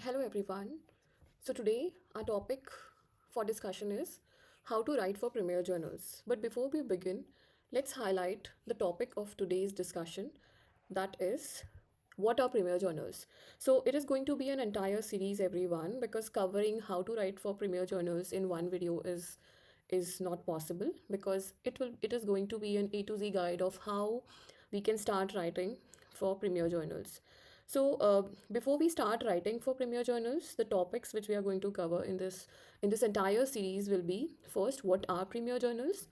Hello everyone. So today our topic for discussion is how to write for premier journals. But before we begin, let's highlight the topic of today's discussion, that is what are premier journals. So it is going to be an entire series everyone, because covering how to write for premier journals in one video is not possible, because it is going to be an A to Z guide of how we can start writing for premier journals. So before we start writing for premier journals, the topics which we are going to cover in this entire series will be: first, what are premier journals?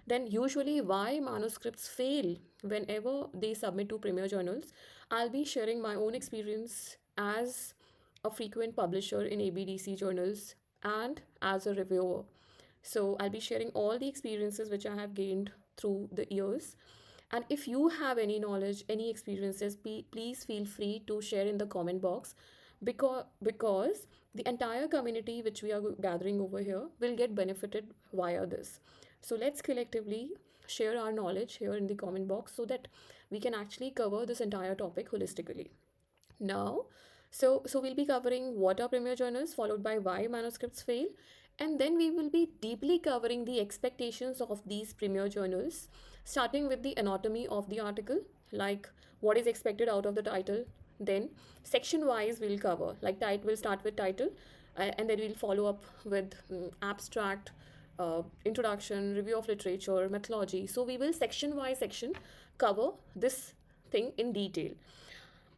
Then usually why manuscripts fail whenever they submit to premier journals. I'll be sharing my own experience as a frequent publisher in ABDC journals and as a reviewer. So I'll be sharing all the experiences which I have gained through the years. And if you have any knowledge, any experiences, please feel free to share in the comment box, because the entire community which we are gathering over here will get benefited via this. So let's collectively share our knowledge here in the comment box so that we can actually cover this entire topic holistically. Now, so we'll be covering what are premier journals, followed by why manuscripts fail, and then we will be deeply covering the expectations of these premier journals, starting with the anatomy of the article, like what is expected out of the title. Then section wise we'll cover, like we'll start with title, and then we'll follow up with abstract, introduction, review of literature, methodology. So we will section wise section cover this thing in detail.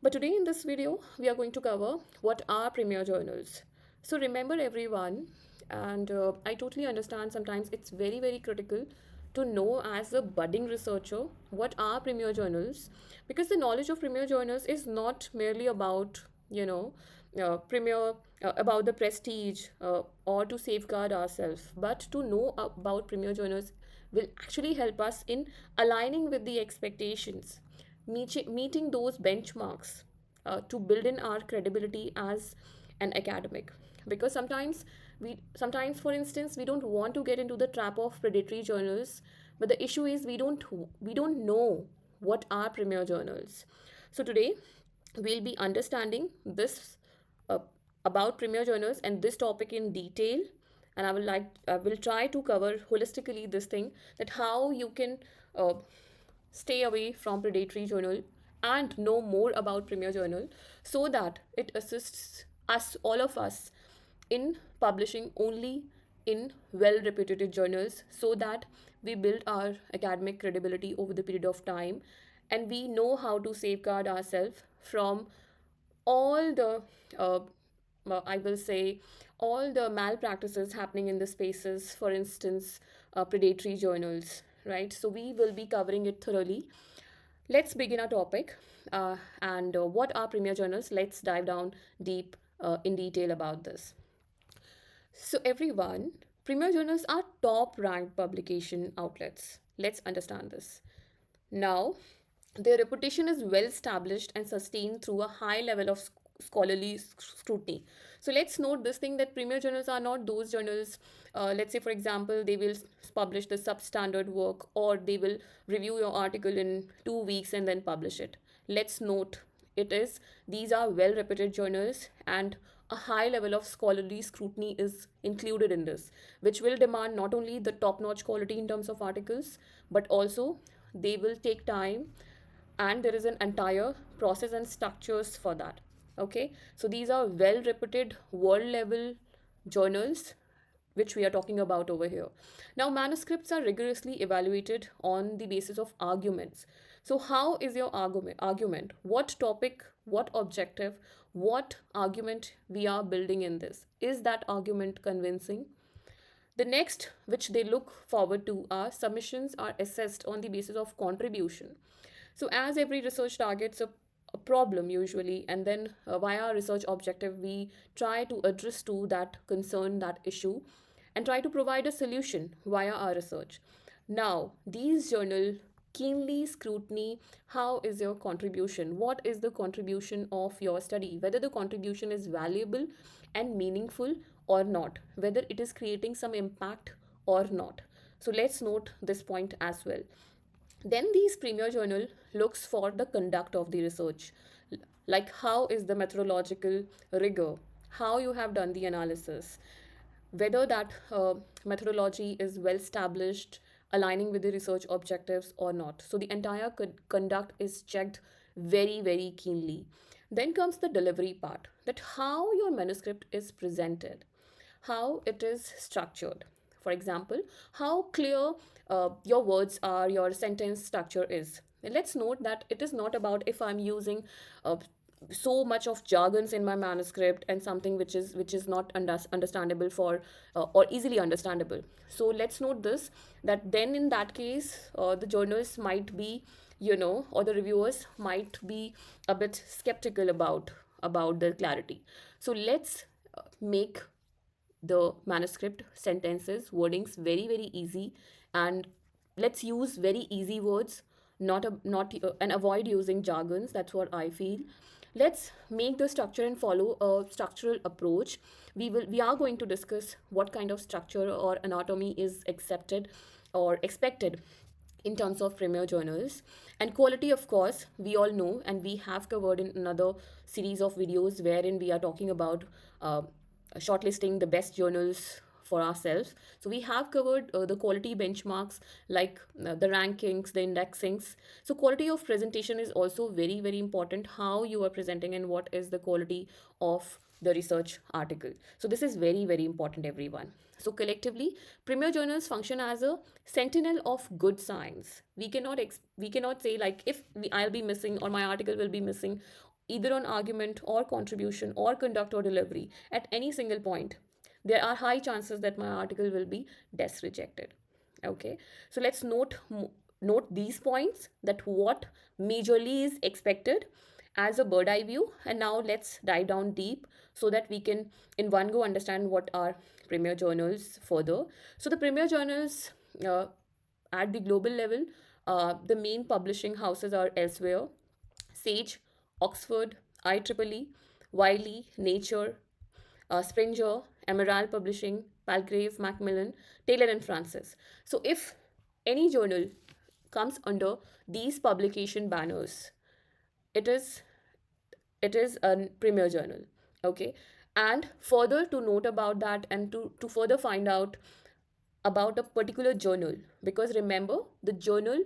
But today in this video, we are going to cover what are premier journals. So remember everyone, and I totally understand sometimes it's very, very critical to know as a budding researcher what are premier journals, because the knowledge of premier journals is not merely about, premier, about the prestige, or to safeguard ourselves, but to know about premier journals will actually help us in aligning with the expectations, meeting those benchmarks, to build in our credibility as an academic. Because sometimes, for instance, we don't want to get into the trap of predatory journals, but the issue is we don't know what are premier journals. So today we'll be understanding this, uh, about premier journals and this topic in detail. And I will try to cover holistically this thing, that how you can uh, stay away from predatory journal and know more about premier journal, so that it assists us, all of us, in publishing only in well reputed journals, so that we build our academic credibility over the period of time, and we know how to safeguard ourselves from all the, I will say, all the malpractices happening in the spaces, for instance, predatory journals, right? So we will be covering it thoroughly. Let's begin our topic. And what are premier journals? Let's dive down deep, in detail about this. So, everyone, premier journals are top ranked publication outlets. Let's understand this. Now, their reputation is well established and sustained through a high level of scholarly scrutiny. So let's note this thing, that premier journals are not those journals, let's say, for example, they will publish the substandard work, or they will review your article in 2 weeks and then publish it. Let's note, it is these are well reputed journals, and a high level of scholarly scrutiny is included in this, which will demand not only the top notch quality in terms of articles, but also they will take time, and there is an entire process and structures for that. Okay, so these are well reputed world level journals which we are talking about over here. Now, manuscripts are rigorously evaluated on the basis of arguments. So how is your argument, what topic, what objective, what argument we are building in this? Is that argument convincing? The next, which they look forward to, are submissions are assessed on the basis of contribution. So, as every research targets a problem usually, and then via our research objective, we try to address to that concern, that issue, and try to provide a solution via our research. Now, these journal keenly scrutiny how is your contribution, what is the contribution of your study, whether the contribution is valuable and meaningful or not, whether it is creating some impact or not. So let's note this point as well. Then these premier journal looks for the conduct of the research, like how is the methodological rigor, how you have done the analysis, whether that methodology is well established, aligning with the research objectives or not. So the entire conduct is checked very, very keenly. Then comes the delivery part, that how your manuscript is presented, how it is structured. For example, how clear your words are, your sentence structure is. And let's note that it is not about if I'm using uh, so much of jargons in my manuscript and something which is not understandable for or easily understandable. So let's note this, that then in that case the journalists might be, or the reviewers might be a bit skeptical about the clarity. So let's make the manuscript sentences wordings very, very easy, and let's use very easy words, not and avoid using jargons. That's what I feel. Let's make the structure and follow a structural approach. We are going to discuss what kind of structure or anatomy is accepted or expected in terms of premier journals. And quality, of course, we all know, and we have covered in another series of videos wherein we are talking about uh, shortlisting the best journals for ourselves. So we have covered the quality benchmarks, like the rankings, the indexings. So quality of presentation is also very, very important, how you are presenting and what is the quality of the research article. So this is very, very important, everyone. So collectively, premier journals function as a sentinel of good science. We cannot say like if I'll be missing or my article will be missing either on argument or contribution or conduct or delivery at any single point. There are high chances that my article will be des rejected. Okay, so let's note these points, that what majorly is expected as a bird eye view. And now let's dive down deep so that we can in one go understand what are premier journals further. So the premier journals uh, at the global level, the main publishing houses are elsewhere: Sage, Oxford, IEEE, Wiley, Nature, Springer, Emerald Publishing, Palgrave Macmillan, Taylor and Francis. So if any journal comes under these publication banners, it is it is a premier journal. Okay, and further to note about that, and to further find out about a particular journal, because remember, the journal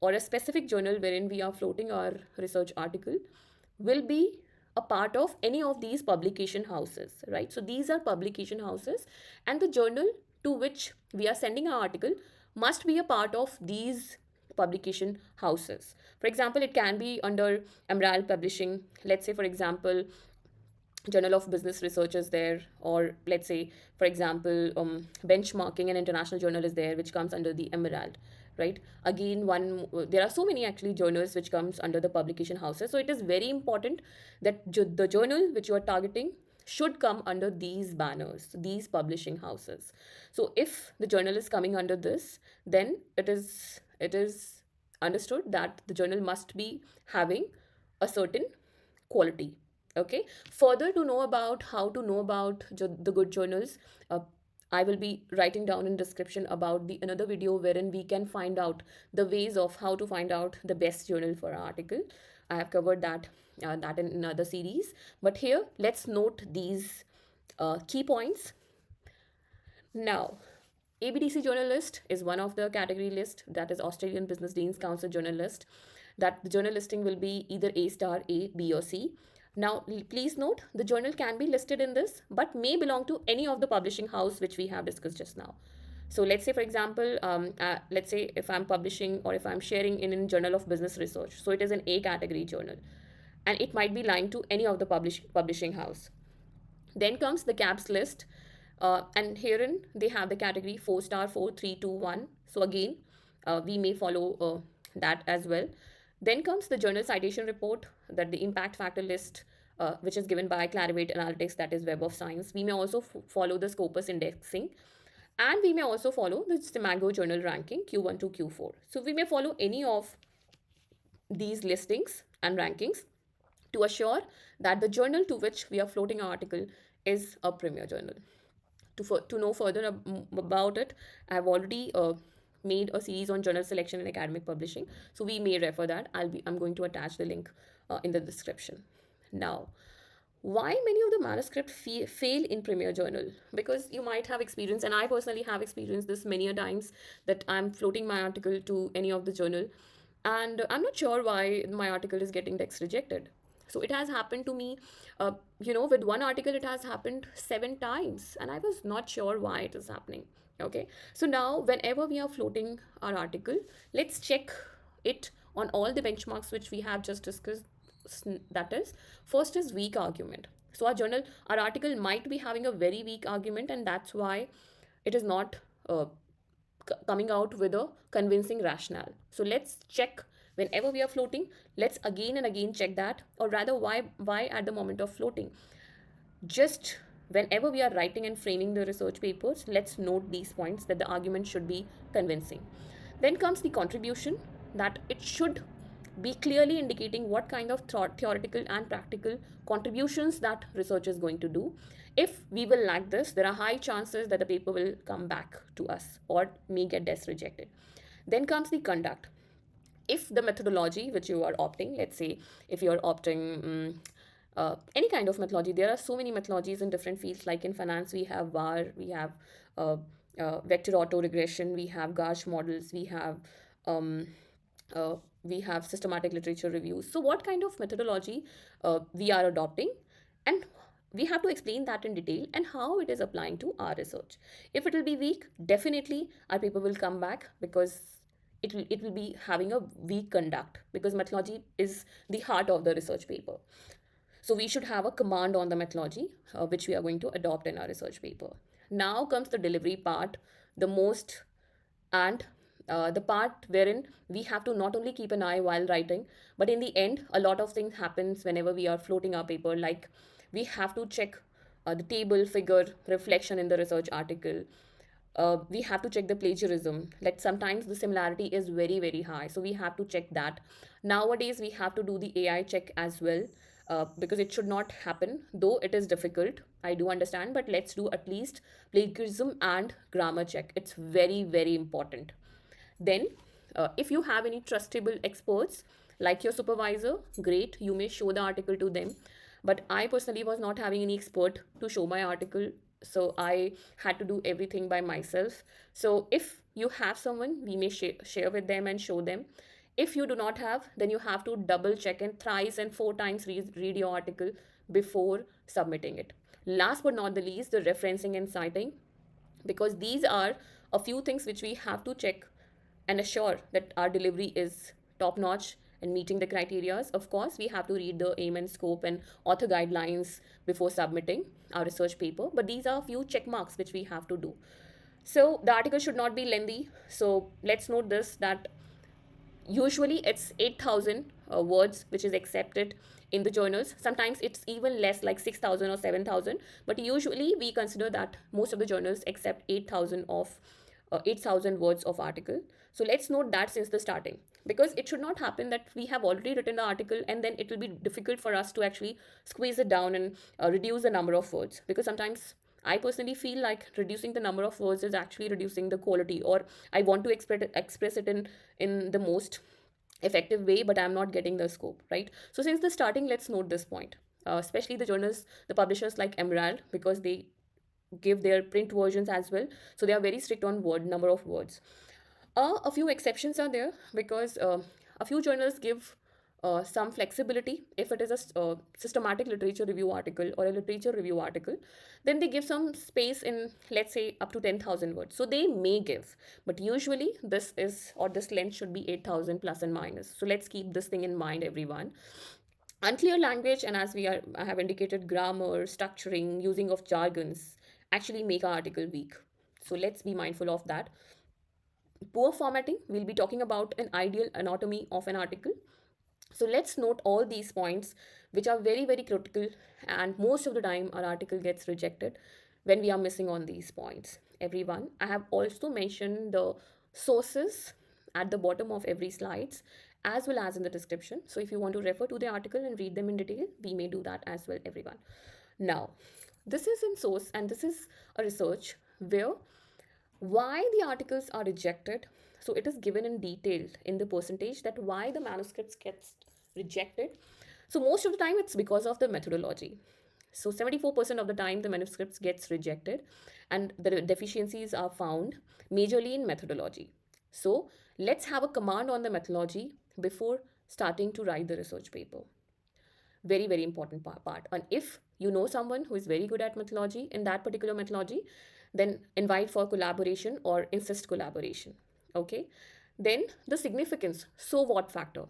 or a specific journal wherein we are floating our research article will be a part of any of these publication houses, right? So these are publication houses, and the journal to which we are sending our article must be a part of these publication houses. For example, it can be under Emerald Publishing. Let's say, for example, Journal of Business Research is there, or let's say, for example, benchmarking and international journal is there, which comes under the Emerald, right? Again, there are so many actually journals which comes under the publication houses. So it is very important that the journal which you are targeting should come under these banners, these publishing houses. So if the journal is coming under this, then it is understood that the journal must be having a certain quality. Okay, further to know about how to know about the good journals, I will be writing down in description about the another video wherein we can find out the ways of how to find out the best journal for our article. I have covered that in another series, but here let's note these key points. Now, ABDC journal list is one of the category list, that is Australian Business Deans Council journal list, that the journal listing will be either A star, A, B or C. Now, please note, the journal can be listed in this, but may belong to any of the publishing house which we have discussed just now. So let's say, for example, let's say if I'm publishing or if I'm sharing in Journal of Business Research, so it is an A category journal, and it might be lying to any of the publishing house. Then comes the CAPS list, and herein they have the category 4 star, 4, 3, 2, 1. So again, we may follow that as well. Then comes the journal citation report, that the impact factor list, which is given by Clarivate Analytics, that is Web of Science. We may also follow the Scopus indexing, and we may also follow the Simago journal ranking Q1 to Q4. So we may follow any of these listings and rankings to assure that the journal to which we are floating our article is a premier journal. To know further about it, I have already made a series on journal selection and academic publishing, so we may refer that. I'm going to attach the link in the description. Now, Why many of the manuscript fail in Premier Journal? Because you might have experienced, and I personally have experienced this many a times, that I'm floating my article to any of the journal, and I'm not sure why my article is getting text rejected. So it has happened to me, with one article it has happened 7 times, and I was not sure why it is happening. Okay, so now whenever we are floating our article, let's check it on all the benchmarks which we have just discussed. That is, first is weak argument. So our article might be having a very weak argument, and that's why it is not uh, coming out with a convincing rationale. So let's check whenever we are floating. Let's again and again check that, or rather, why at the moment of floating. Just whenever we are writing and framing the research papers, let's note these points that the argument should be convincing. Then comes the contribution, that it should be clearly indicating what kind of theoretical and practical contributions that research is going to do. If we will lack this, there are high chances that the paper will come back to us or may get rejected. Then comes the conduct. If the methodology which you are opting, let's say if you are opting any kind of methodology, there are so many methodologies in different fields. Like in finance, we have VAR, we have uh, vector auto regression, we have Garch models, um, we have systematic literature reviews. So what kind of methodology we are adopting, and we have to explain that in detail and how it is applying to our research. If it will be weak, definitely our paper will come back, because it will be having a weak conduct, because methodology is the heart of the research paper. So we should have a command on the methodology which we are going to adopt in our research paper. Now comes the delivery part, the most, and the part wherein we have to not only keep an eye while writing, but in the end, a lot of things happens whenever we are floating our paper. Like we have to check the table, figure, reflection in the research article. We have to check the plagiarism. Like sometimes the similarity is very, very high. So we have to check that. Nowadays, we have to do the AI check as well, because it should not happen, though it is difficult. I do understand, but let's do at least plagiarism and grammar check. It's very, very important. Then, if you have any trustable experts like your supervisor, great, you may show the article to them. But I personally was not having any expert to show my article, so I had to do everything by myself. So, if you have someone, we may share with them and show them. If you do not have, then you have to double check and thrice and 4 times read your article before submitting it. Last but not the least, the referencing and citing, because these are a few things which we have to check and assure that our delivery is top notch and meeting the criterias. Of course, we have to read the aim and scope and author guidelines before submitting our research paper, but these are a few check marks which we have to do. So the article should not be lengthy. So let's note this, that usually it's 8,000 words which is accepted in the journals. Sometimes it's even less, like 6,000 or 7,000, but usually we consider that most of the journals accept 8,000 words of article. So let's note that since the starting, because it should not happen that we have already written the article and then it will be difficult for us to actually squeeze it down and reduce the number of words. Because sometimes I personally feel like reducing the number of words is actually reducing the quality, or I want to express it in the most effective way, but I'm not getting the scope, right? So since the starting, let's note this point. Especially the journals, the publishers like Emerald, because they give their print versions as well. So they are very strict on word number of words. A few exceptions are there, because a few journals give some flexibility. If it is a systematic literature review article or a literature review article, then they give some space in, let's say, up to 10,000 words. So they may give, but usually this length should be 8,000 plus and minus. So let's keep this thing in mind, everyone. Unclear language, and as I have indicated, grammar, structuring, using of jargons actually make our article weak. So let's be mindful of that. Poor formatting, we'll be talking about an ideal anatomy of an article. So let's note all these points which are very, very critical, and most of the time our article gets rejected when we are missing on these points. Everyone, I have also mentioned the sources at the bottom of every slides as well as in the description. So if you want to refer to the article and read them in detail, we may do that as well, everyone. Now, this is in source, and this is a research where why the articles are rejected. So it is given in detail in the percentage that why the manuscripts gets rejected. So most of the time it's because of the methodology. So 74% of the time the manuscripts gets rejected, and the deficiencies are found majorly in methodology. So let's have a command on the methodology before starting to write the research paper. Very, very important part. And if you know someone who is very good at methodology in that particular methodology, then invite for collaboration or insist collaboration. Okay. Then the significance, so what factor.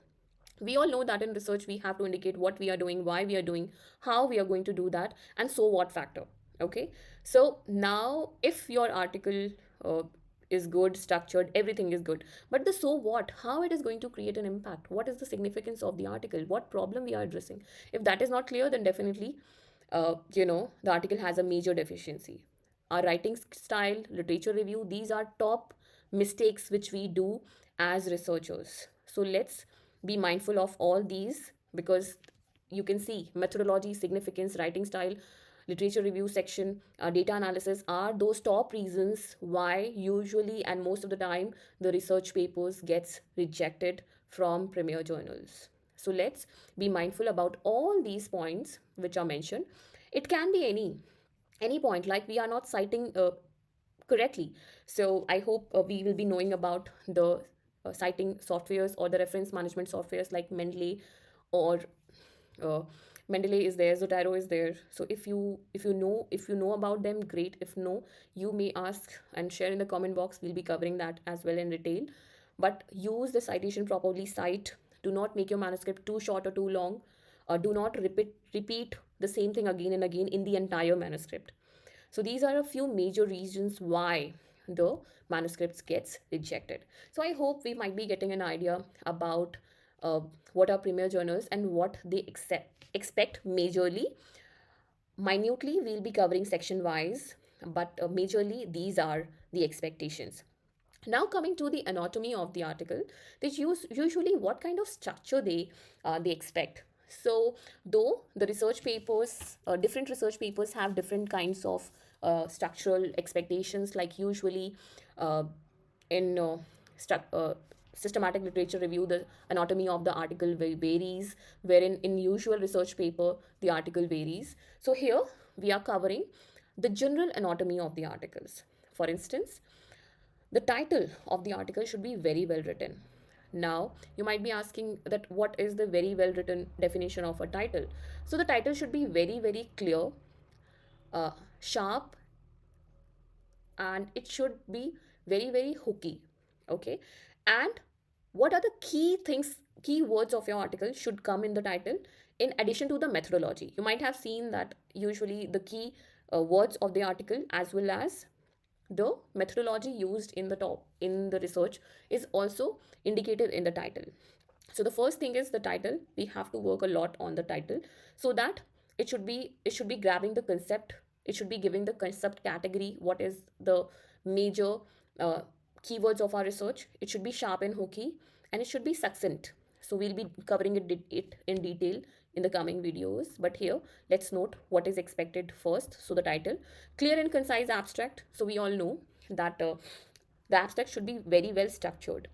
We all know that in research we have to indicate what we are doing, why we are doing, how we are going to do that, and so what factor. Okay. So now if your article uh, is good, structured, everything is good, but the so what, how it is going to create an impact, what is the significance of the article, what problem we are addressing, if that is not clear, then definitely the article has a major deficiency. Our writing style, literature review, these are top mistakes which we do as researchers. So let's be mindful of all these, because you can see methodology, significance, writing style, literature review section, data analysis are those top reasons why usually and most of the time the research papers gets rejected from premier journals. So let's be mindful about all these points which are mentioned. It can be any point, like we are not citing correctly. So I hope we will be knowing about the citing softwares or the reference management softwares like Mendeley, or uh, Mendeley is there, Zotero is there. So if you know about them, great. If no, you may ask and share in the comment box. We'll be covering that as well in detail. But use the citation properly. Cite. Do not make your manuscript too short or too long. Do not repeat the same thing again and again in the entire manuscript. So these are a few major reasons why the manuscripts gets rejected. So I hope we might be getting an idea about uh, what are premier journals and what they expect majorly. Minutely, we'll be covering section wise, but majorly these are the expectations. Now coming to the anatomy of the article, they use usually what kind of structure they expect. So though the research papers, different research papers have different kinds of structural expectations. Like usually uh, in systematic literature review, the anatomy of the article varies, wherein in usual research paper the article varies. So here we are covering the general anatomy of the articles. For instance, the title of the article should be very well written. Now, you might be asking that what is the very well written definition of a title? So, the title should be very, very clear, sharp, and it should be very, very hooky. Okay. And what are the key things, key words of your article should come in the title in addition to the methodology? You might have seen that usually the key words of the article as well as the methodology used in the top in the research is also indicated in the title. So the first thing is the title. We have to work a lot on the title so that it should be grabbing the concept. It should be giving the concept category. What is the major uh, keywords of our research? It should be sharp and hooky, and it should be succinct. So we'll be covering it in detail in the coming videos. But here, let's note what is expected first. So the title, clear and concise abstract. So we all know that the abstract should be very well structured.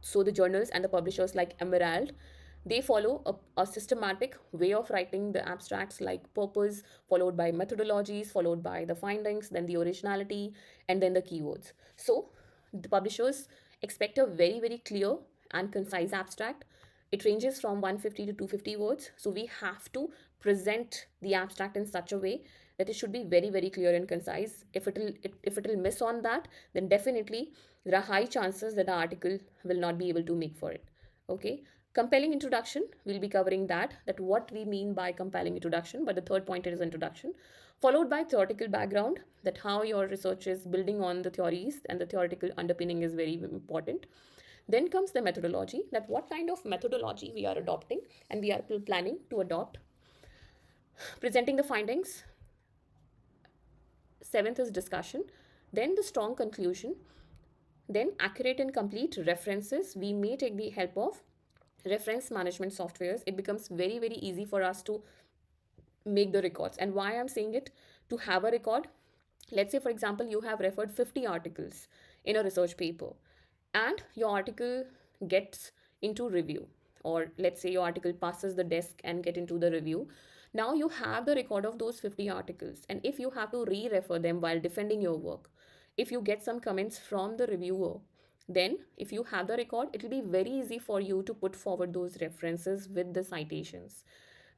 So the journals and the publishers like Emerald, they follow a systematic way of writing the abstracts, like purpose followed by methodologies, followed by the findings, then the originality, and then the keywords. So the publishers expect a very, very clear and concise abstract. It ranges from 150 to 250 words. So we have to present the abstract in such a way that it should be very, very clear and concise. If it'll miss on that, then definitely there are high chances that the article will not be able to make for it. Okay. Compelling introduction, we'll be covering that what we mean by compelling introduction, but the third point is introduction, followed by theoretical background, that how your research is building on the theories, and the theoretical underpinning is very important. Then comes the methodology, that what kind of methodology we are adopting and we are planning to adopt. Presenting the findings. Seventh is discussion. Then the strong conclusion. Then accurate and complete references. We may take the help of reference management softwares. It becomes very, very easy for us to make the records. And why I'm saying it, to have a record, let's say for example you have referred 50 articles in a research paper, and your article gets into review, or let's say your article passes the desk and get into the review. Now you have the record of those 50 articles, and if you have to re-refer them while defending your work, if you get some comments from the reviewer, then if you have the record, it will be very easy for you to put forward those references with the citations.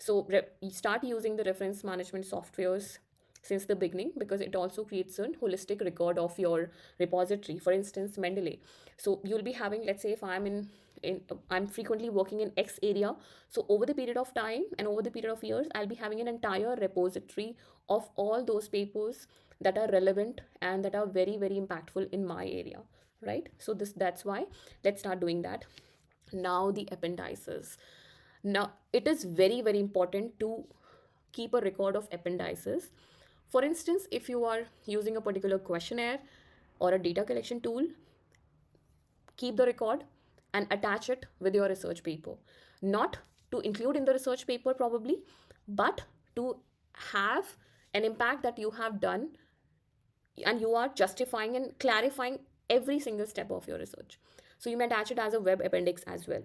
So you start using the reference management softwares since the beginning, because it also creates a holistic record of your repository. For instance, Mendeley. So you'll be having, let's say if in I'm frequently working in X area. So over the period of time and over the period of years, I'll be having an entire repository of all those papers that are relevant and that are very, very impactful in my area, right? So that's why let's start doing that. Now the appendices. Now it is very, very important to keep a record of appendices. For instance, if you are using a particular questionnaire or a data collection tool, keep the record and attach it with your research paper. Not to include in the research paper, probably, but to have an impact that you have done and you are justifying and clarifying every single step of your research. So you may attach it as a web appendix as well.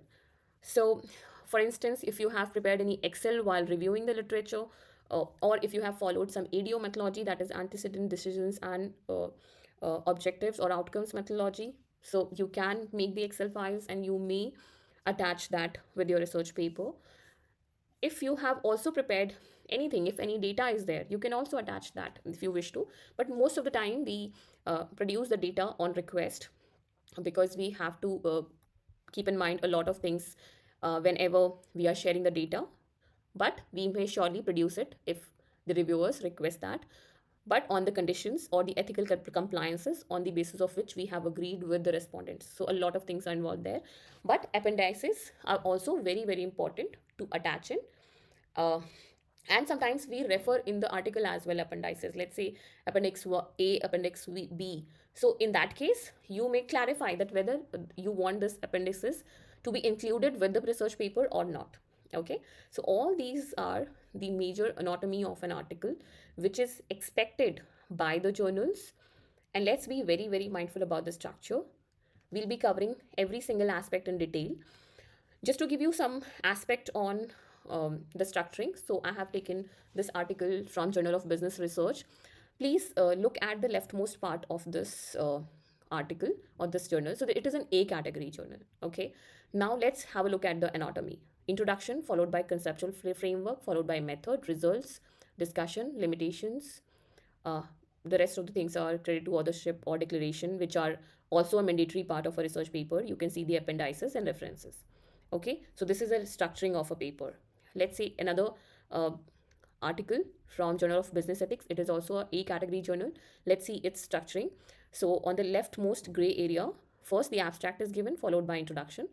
So, for instance, if you have prepared any Excel while reviewing the literature, or if you have followed some ADO methodology, that is antecedent decisions and objectives or outcomes methodology, so you can make the Excel files and you may attach that with your research paper. If you have also prepared anything, if any data is there, you can also attach that if you wish to. But most of the time, we produce the data on request, because we have to keep in mind a lot of things whenever we are sharing the data. But we may surely produce it if the reviewers request that, but on the conditions or the ethical compliances on the basis of which we have agreed with the respondents. So a lot of things are involved there. But appendices are also very, very important to attach in. uh, and sometimes we refer in the article as well appendices, let's say appendix A, appendix B. So in that case, you may clarify that whether you want this appendices to be included with the research paper or not. Okay, so all these are the major anatomy of an article which is expected by the journals. And let's be very, very mindful about the structure. We'll be covering every single aspect in detail. Just to give you some aspect on the structuring, so I have taken this article from Journal of Business Research. Please look at the leftmost part of this article or this journal. So it is an A category journal. Okay, now let's have a look at the anatomy. Introduction followed by conceptual framework, followed by method, results, discussion, limitations. uh, the rest of the things are credit to authorship or declaration, which are also a mandatory part of a research paper. You can see the appendices and references. Okay, so this is a structuring of a paper. Let's say another uh, article from Journal of Business Ethics. It is also a category journal. Let's see its structuring. So on the leftmost gray area, first the abstract is given, followed by introduction.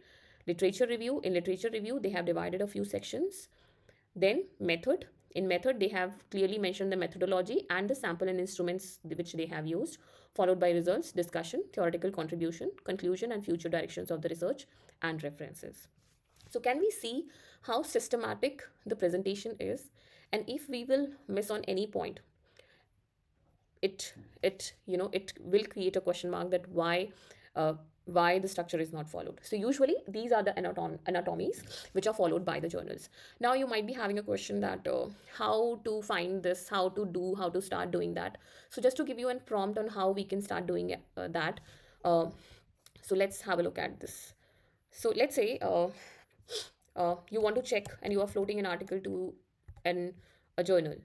Literature review. In literature review, they have divided a few sections. Then method. In method, they have clearly mentioned the methodology and the sample and instruments which they have used, followed by results, discussion, theoretical contribution, conclusion, and future directions of the research and references. So can we see how systematic the presentation is? And if we will miss on any point, it will create a question mark that uh, why the structure is not followed. So usually these are the anatomies which are followed by the journals. Now you might be having a question that how to find this, how to start doing that. So just to give you a prompt on how we can start doing that. uh, so let's have a look at this. So let's say you want to check and you are floating an article to an a journal.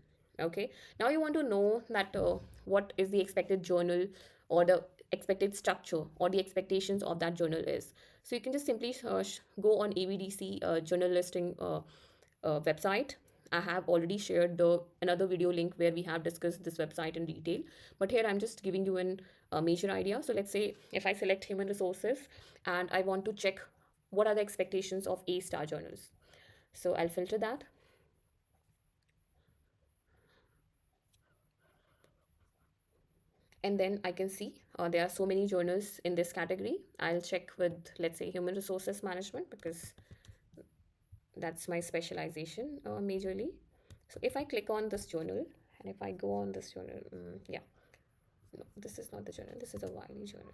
Okay, now you want to know that what is the expected journal or the expected structure or the expectations of that journal is. So you can just simply go on AVDC journal listing website. I have already shared the another video link where we have discussed this website in detail, but here I'm just giving you an a major idea. So let's say if I select human resources and I want to check what are the expectations of A star journals. So I'll filter that. And then I can see there are so many journals in this category. I'll check with, let's say, human resources management, because that's my specialization majorly. So if I click on this journal and if I go on this journal, yeah, no, this is not the journal, this is a Wiley journal.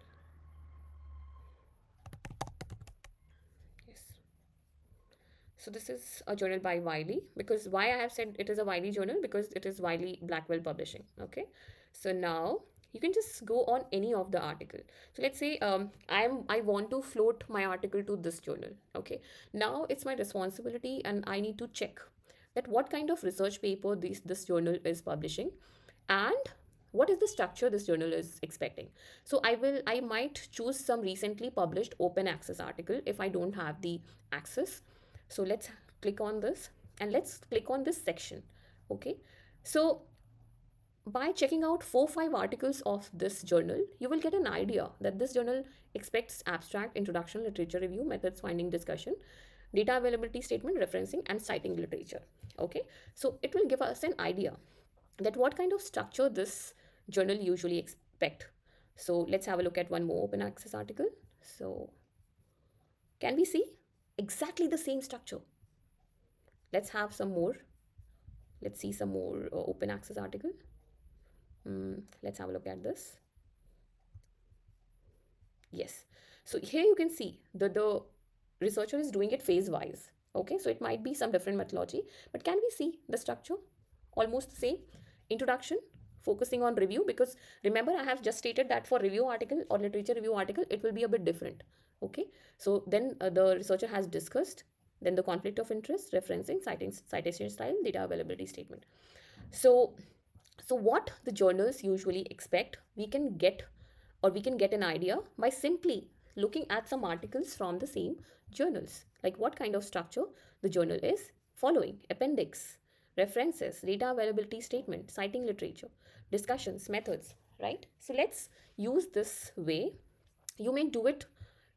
Yes. So this is a journal by Wiley. Because why I have said it is a Wiley journal, because it is Wiley Blackwell Publishing. Okay. So now you can just go on any of the article. So let's say I want to float my article to this journal. Okay. Now it's my responsibility and I need to check that what kind of research paper this journal is publishing, and what is the structure this journal is expecting. So I might choose some recently published open access article if I don't have the access. So let's click on this and let's click on this section. Okay. So by checking out 4 5 articles of this journal, you will get an idea that this journal expects abstract, introduction, literature review, methods, finding, discussion, data availability statement, referencing, and citing literature. Okay. So it will give us an idea that what kind of structure this journal usually expect. So let's have a look at one more open access article. So can we see exactly the same structure? Let's have some more. Let's see some more open access article. Let's have a look at this. Yes. So here you can see the researcher is doing it phase wise. Okay, so it might be some different methodology, but can we see the structure? Almost the same. Introduction, focusing on review, because remember I have just stated that for review article or literature review article, it will be a bit different. Okay, so then the researcher has discussed, then the conflict of interest, referencing, citation style, data availability statement. So what the journals usually expect, we can get an idea by simply looking at some articles from the same journals. Like what kind of structure the journal is following: appendix, references, data availability statement, citing literature, discussions, methods, right? So let's use this way. You may do it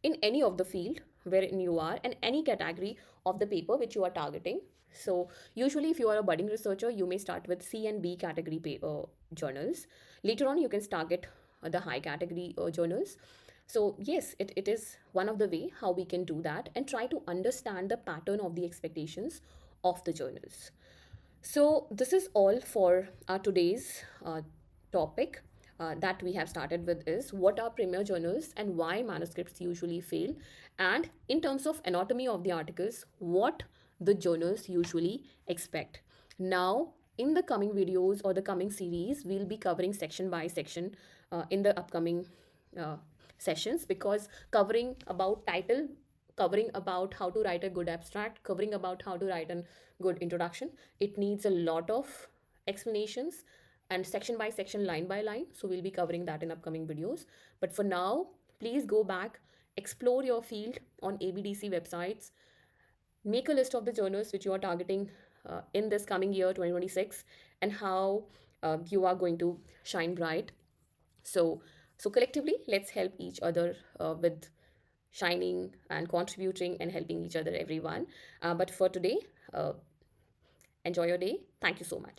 in any of the field wherein you are and any category of the paper which you are targeting. So usually if you are a budding researcher, you may start with C and B category paper journals. Later on you can target the high category journals. So yes, it is one of the way how we can do that and try to understand the pattern of the expectations of the journals. So, this is all for our today's topic that we have started with is what are premier journals and why manuscripts usually fail, and in terms of anatomy of the articles, what the journals usually expect. Now, in the coming videos or the coming series, we'll be covering section by section in the upcoming uh, sessions, because covering about title, covering about how to write a good abstract, covering about how to write a good introduction, it needs a lot of explanations and section by section, line by line. So we'll be covering that in upcoming videos. But for now, please go back, explore your field on ABDC websites, make a list of the journals which you are targeting in this coming year 2026, and how you are going to shine bright. So collectively, let's help each other with shining and contributing and helping each other, everyone. But for today, uh, enjoy your day. Thank you so much.